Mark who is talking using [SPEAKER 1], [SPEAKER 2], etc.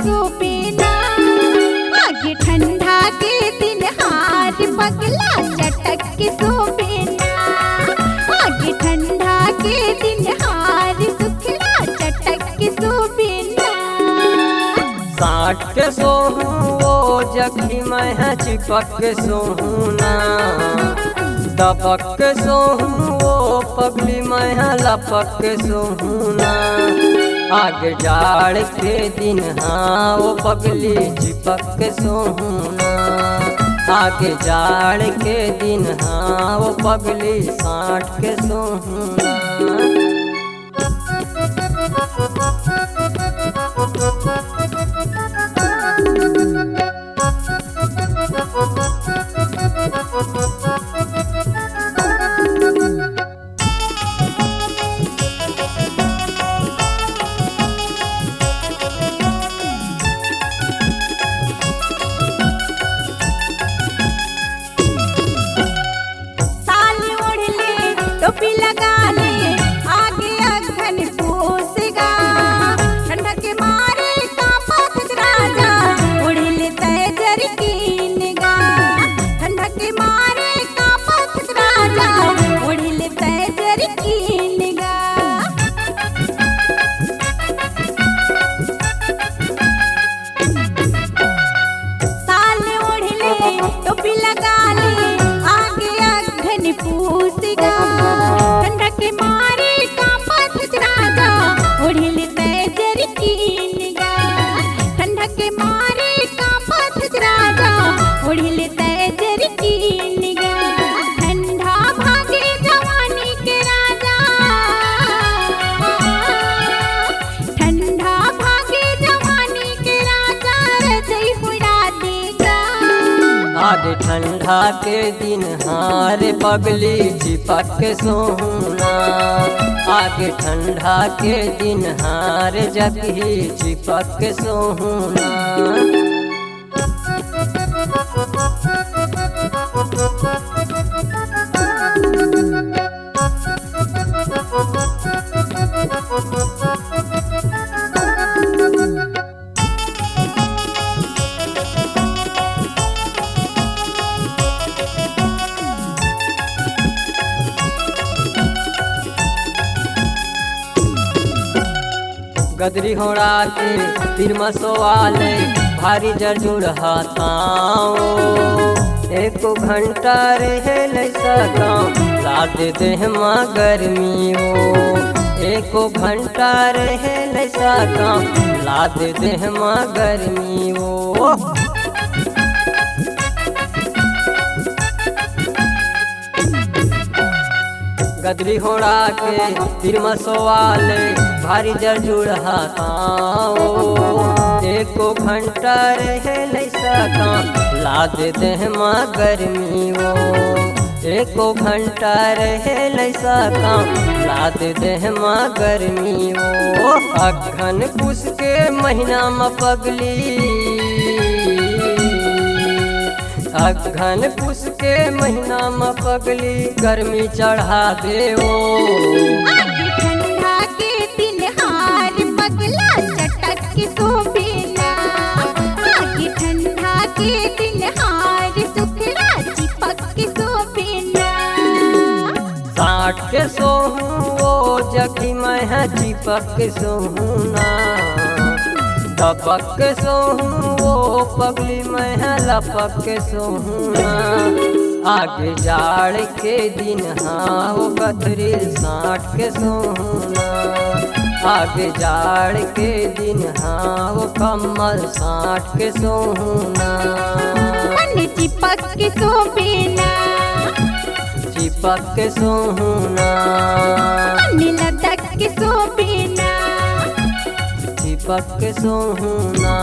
[SPEAKER 1] सोबेना। आगे ठंडा के दिन हार पगला चटक के सोबेना। आगे ठंडा के दिन हार सुखला चटक के सोबेना।
[SPEAKER 2] साठ के सोहूं वो जखी मैं चिपक के सोहूना। दबक के सोहूं वो पगली मैं लपक के सोहूना। आगे जाड़ के दिन हाँ वो पगली चिपक के सोहूना। आगे जाड़ के दिन हाँ वो पगली साठ के सोहूना।
[SPEAKER 1] टोपी लगा ले आगे अघन पूसेगा। ठंडा के मारे कांपत राजा उड़िल तय जरकीनगा। ठंडा के मारे कांपत राजा उड़िल तय जरकीनगा। साल उड़ले टोपी लगा ले आगे अघन पूसेगा। ठंडा के मारे कांपत राजा उड़िल तय जरकीनगा। ठंडा के मारे कांपत राजा उड़िल तय जरकीनगा। ठंडा भागे जवानी के राजा। ठंडा भागे जवानी के राजा रजई उड़ा देगा।
[SPEAKER 2] आगे ठंडा के दिन हार पगली चिपक के सोहूना। आगे ठंडा के दिन हार जगही चिपक के सोहूना। गदरी होड़ा के तिरमसो वाले भारी जजुड़ हाथाओ। एको घंटा रहे लैसा काम लाद दे माँ गर्मी हो। एको घंटा रहे लैसा काम लाद दे माँ गर्मी हो। गदरी होड़ा के तिरमसो वाले भारी जजुड़ हाथाओ। एको घंटा रहे लैसा काम लाद दे माँ गर्मी हो। एको घंटा रहे लैसा काम लाद दे माँ गर्मी हो। अघन पुस के महीना में पगली। अघन पुस के महीना में पगली गर्मी चढ़ा देओ।
[SPEAKER 1] आगे ठंडा के दिन हार पगला चटक के सोबेना। आगे ठंडा के दिन हार सुखला चिपक के सोबेना।
[SPEAKER 2] साठ के सोहूं वो जखी मैं चिपक के सोहूना। दबक के सोहूं वो पगली मैं लपक के सोहूना। आगे जाड़ के दिन हाँ वो कतरी साठ के सोहूना। आगे जाड़ के दिन हाँ वो कमल साठ के सोहूना।
[SPEAKER 1] चिपक के सोबेना।
[SPEAKER 2] चिपक के सोहूना।
[SPEAKER 1] लटक के सोबेना।
[SPEAKER 2] चिपक के सोहूना।